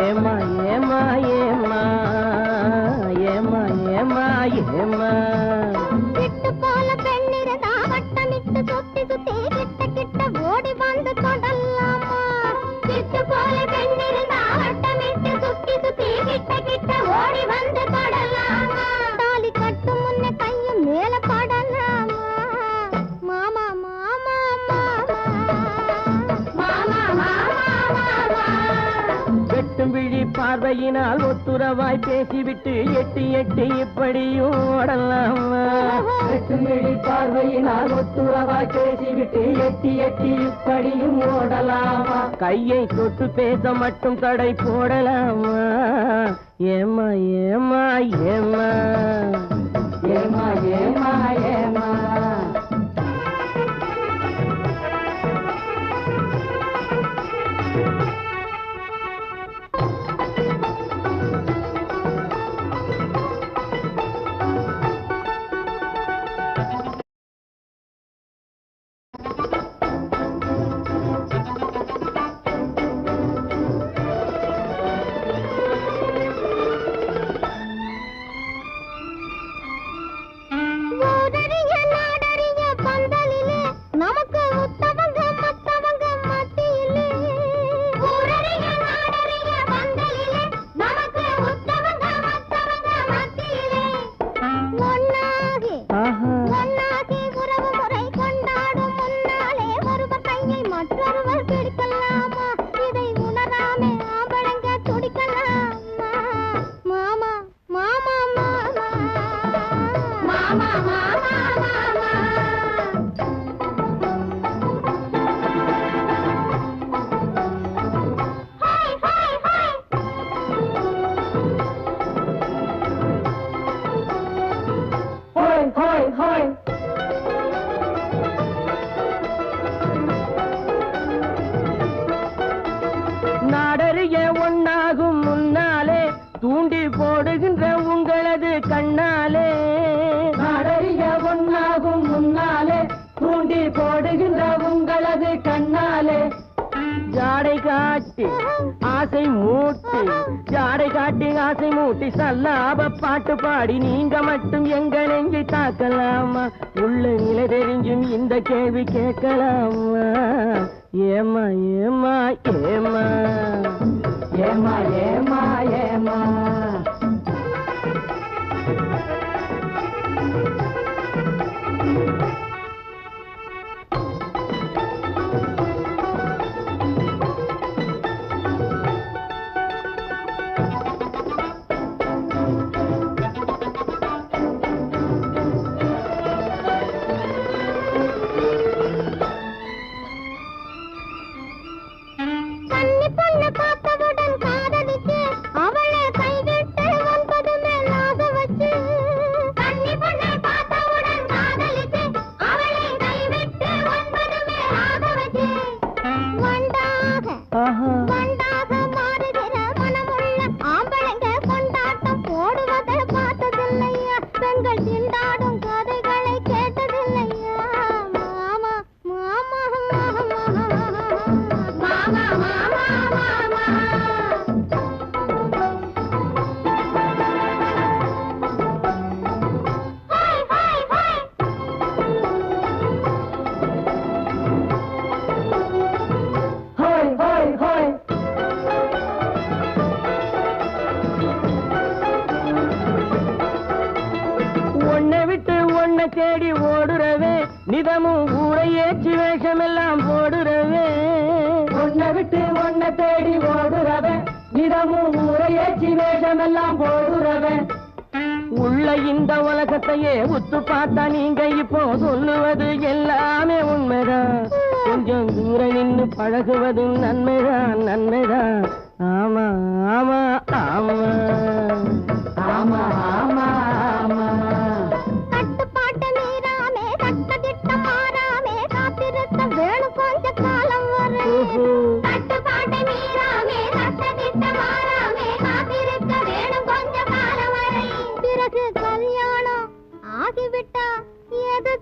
ஏமா ஏமா ஏமா ஏமா ஏமா ஏமா கிட்டு போல பெண்ணிருந்தா வட்டமிட்டு சுத்தி சுத்தி கிட்ட கிட்ட ஓடி வந்து தொடலாமா கிட்டு போல பெண்ணிருந்தா வட்டமிட்டு சுத்தி சுத்தி கிட்ட கிட்ட ஓடி வந்து தொடலாமா தாலி கட்டும் முன்ன கையும் மேல படலாமா மாமா மாமா மாமா மாமா வெட்டும் விழி பார்வையினால் ஒத்துறவாய் பேசிவிட்டு எட்டி எட்டி இப்படியும் ஓடலாமா வெட்டும் விழி பார்வையினால் ஒத்துறவாய் பேசிவிட்டு எட்டி எட்டி இப்படியும் ஓடலாமா கையை தொட்டு பேச மட்டும் தடை போடலாமா ஏமா ஏமா ஏமா ஏமா ஏமா ஏமா நாடறிய ஒன்னாகும் முன்னாலே தூண்டி போடுகின்ற உங்களது கண்ணாலே நாடறிய ஒன்னாகும் முன்னாலே தூண்டி போடுகின்ற உங்களது கண்ணாலே ஜாடை காட்டி ஆசை மூட்டி ஜாடை காட்டி ஆசை மூட்டி சல்லாப பாட்டு பாடி நீங்க மட்டும் எங்க நெஞ்சை தாக்கலாமா உள்ள நிலை தெரிஞ்சும் இந்த கேள்வி கேட்கலாமா ஏமா ஏமா ஏமா ஏமா ஏமா ஏமா தேடி ஓடுறவே நிதமும் ஊரை ஏற்றி வேஷமெல்லாம் போடுறவே ஒன்ன விட்டு ஒன்ன தேடி ஓடுறவே நிதமும் ஊரை ஏற்றி வேஷமெல்லாம் போடுறவே உள்ள இந்த உலகத்தையே உத்து பார்த்தா நீங்க இப்போ சொல்லுவது எல்லாமே உண்மைதான் கொஞ்சம் தூரம் நின்று பழகுவதும் நன்மைதான் நன்மைதான் ஆமா ஆமா ஆமா ஆமா ஆமா ஆமா பிறகு கல்யாணம் ஆகிவிட்டா எது